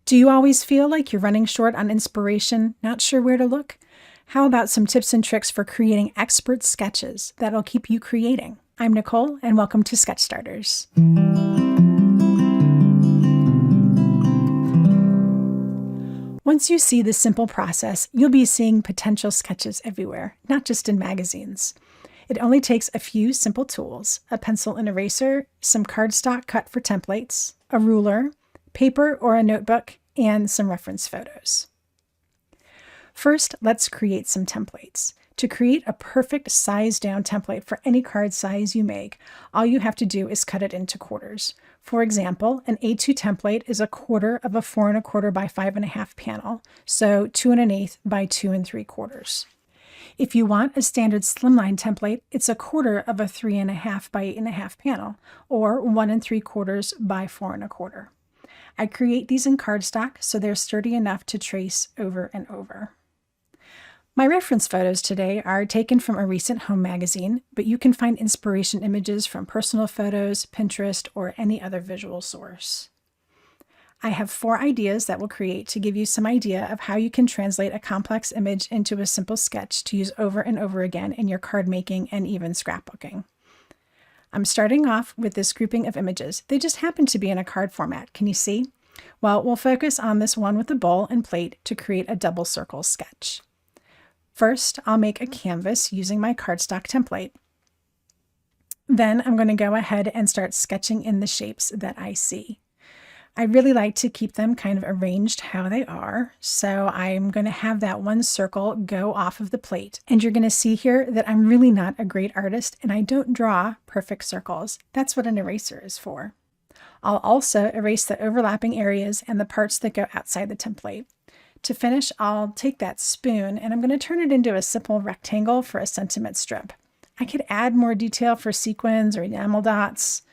Do you always feel like you're running short on inspiration, not sure where to look? How about some tips and tricks for creating expert sketches that'll keep you creating? I'm Nicole, and welcome to Sketch Starters. Once you see this simple process, you'll be seeing potential sketches everywhere, not just in magazines. It only takes a few simple tools: a pencil and eraser, some cardstock cut for templates, a ruler, paper or a notebook, and some reference photos. First, let's create some templates. To create a perfect size down template for any card size you make, all you have to do is cut it into quarters. For example, an A2 template is 1/4 of a 4 1/4 by 5 1/2 panel, so 2 1/8 by 2 3/4. If you want a standard slimline template, it's 1/4 of a 3 1/2 by 8 1/2 panel, or 1 3/4 by 4 1/4. I create these in cardstock so they're sturdy enough to trace over and over. My reference photos today are taken from a recent home magazine, but you can find inspiration images from personal photos, Pinterest, or any other visual source. I have 4 ideas that we'll create to give you some idea of how you can translate a complex image into a simple sketch to use over and over again in your card making and even scrapbooking. I'm starting off with this grouping of images. They just happen to be in a card format. Can you see? Well, we'll focus on this one with the bowl and plate to create a double circle sketch. First, I'll make a canvas using my cardstock template. Then I'm going to go ahead and start sketching in the shapes that I see. I really like to keep them kind of arranged how they are, so I'm going to have that one circle go off of the plate. And you're going to see here that I'm really not a great artist and I don't draw perfect circles. That's what an eraser is for. I'll also erase the overlapping areas and the parts that go outside the template. To finish, I'll take that spoon and I'm going to turn it into a simple rectangle for a sentiment strip. I could add more detail for sequins or enamel dots,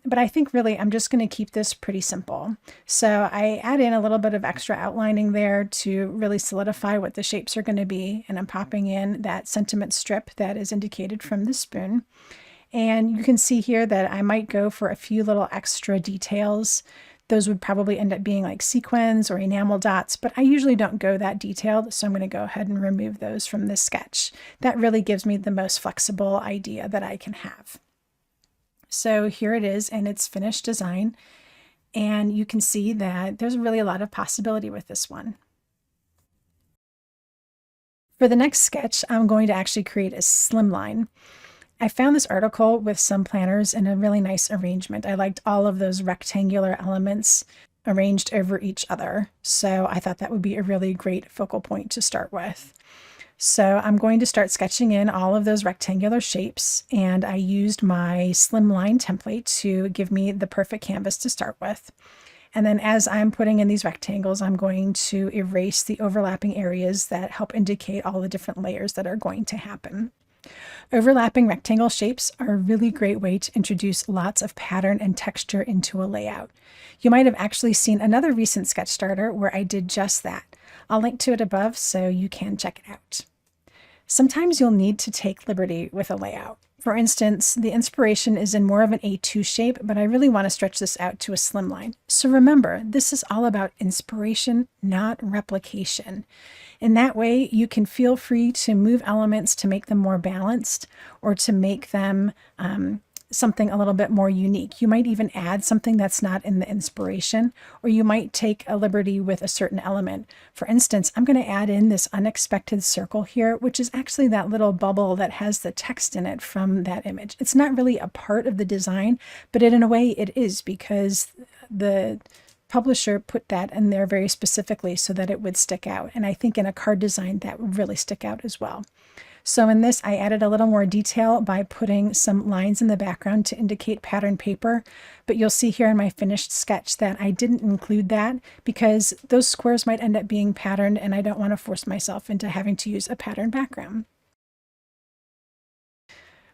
but I think really I'm just going to keep this pretty simple. So I add in a little bit of extra outlining there to really solidify what the shapes are going to be, and I'm popping in that sentiment strip that is indicated from the spoon. And you can see here that I might go for a few little extra details. Those would probably end up being like sequins or enamel dots, but I usually don't go that detailed, so I'm going to go ahead and remove those from this sketch. That really gives me the most flexible idea that I can have. So here it is in its finished design, and you can see that there's really a lot of possibility with this one. For the next sketch, I'm going to actually create a slimline. I found this article with some planners in a really nice arrangement. I liked all of those rectangular elements arranged over each other, so I thought that would be a really great focal point to start with. So I'm going to start sketching in all of those rectangular shapes, and I used my slimline template to give me the perfect canvas to start with. And then as I'm putting in these rectangles, I'm going to erase the overlapping areas that help indicate all the different layers that are going to happen. Overlapping rectangle shapes are a really great way to introduce lots of pattern and texture into a layout. You might have actually seen another recent sketch starter where I did just that. I'll link to it above so you can check it out. Sometimes you'll need to take liberty with a layout. For instance, the inspiration is in more of an A2 shape, but I really want to stretch this out to a slimline. So remember, this is all about inspiration, not replication. In that way, you can feel free to move elements to make them more balanced or to make them something a little bit more unique. You might even add something that's not in the inspiration, or you might take a liberty with a certain element. For instance, I'm going to add in this unexpected circle here, which is actually that little bubble that has the text in it from that image. It's not really a part of the design, but in a way it is, because the publisher put that in there very specifically so that it would stick out. And I think in a card design that would really stick out as well. So in this, I added a little more detail by putting some lines in the background to indicate pattern paper, but you'll see here in my finished sketch that I didn't include that because those squares might end up being patterned and I don't want to force myself into having to use a pattern background.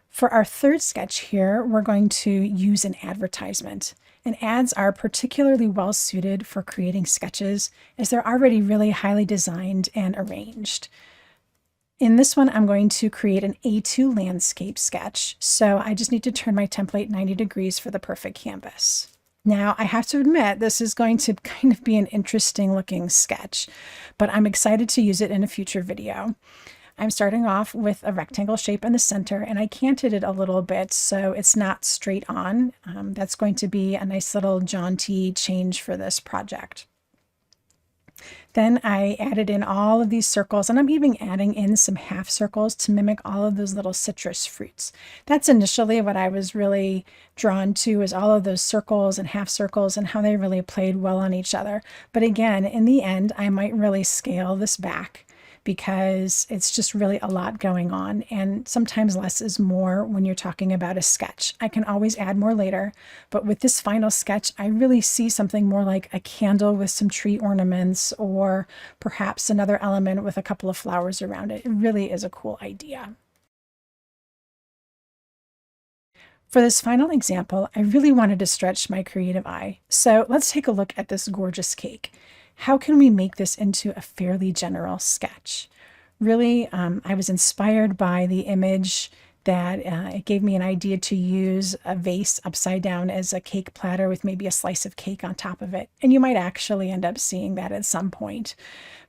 For our third sketch here, we're going to use an advertisement. And ads are particularly well suited for creating sketches as they're already really highly designed and arranged. In this one, I'm going to create an A2 landscape sketch, so I just need to turn my template 90 degrees for the perfect canvas. Now, I have to admit, this is going to kind of be an interesting looking sketch, but I'm excited to use it in a future video. I'm starting off with a rectangle shape in the center, and I canted it a little bit so it's not straight on. That's going to be a nice little jaunty change for this project. Then I added in all of these circles, and I'm even adding in some half circles to mimic all of those little citrus fruits. That's initially what I was really drawn to, is all of those circles and half circles and how they really played well on each other. But again, in the end, I might really scale this back because it's just really a lot going on, and sometimes less is more when you're talking about a sketch. I can always add more later, but with this final sketch, I really see something more like a candle with some tree ornaments, or perhaps another element with a couple of flowers around it. It really is a cool idea. For this final example, I really wanted to stretch my creative eye. So let's take a look at this gorgeous cake. How can we make this into a fairly general sketch? Really, I was inspired by the image that it gave me an idea to use a vase upside down as a cake platter with maybe a slice of cake on top of it. And you might actually end up seeing that at some point.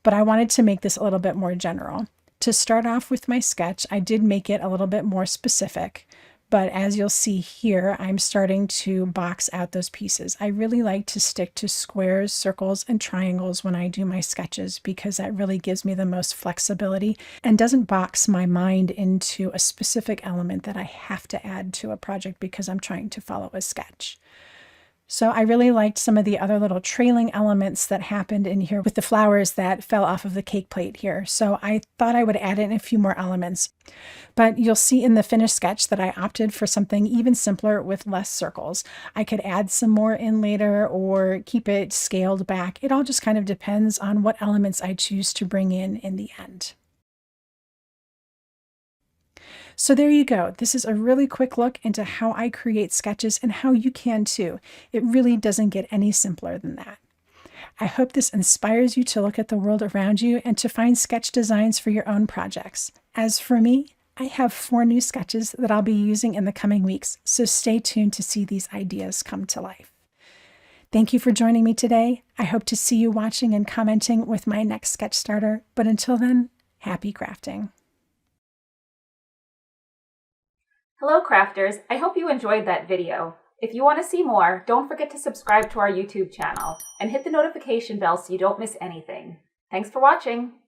But I wanted to make this a little bit more general. To start off with my sketch, I did make it a little bit more specific. But as you'll see here, I'm starting to box out those pieces. I really like to stick to squares, circles, and triangles when I do my sketches because that really gives me the most flexibility and doesn't box my mind into a specific element that I have to add to a project because I'm trying to follow a sketch. So I really liked some of the other little trailing elements that happened in here with the flowers that fell off of the cake plate here. So I thought I would add in a few more elements. But you'll see in the finished sketch that I opted for something even simpler with less circles. I could add some more in later or keep it scaled back. It all just kind of depends on what elements I choose to bring in the end. So there you go. This is a really quick look into how I create sketches and how you can too. It really doesn't get any simpler than that. I hope this inspires you to look at the world around you and to find sketch designs for your own projects. As for me, I have 4 new sketches that I'll be using in the coming weeks, so stay tuned to see these ideas come to life. Thank you for joining me today. I hope to see you watching and commenting with my next sketch starter, but until then, happy crafting. Hello crafters, I hope you enjoyed that video. If you want to see more, don't forget to subscribe to our YouTube channel and hit the notification bell so you don't miss anything. Thanks for watching!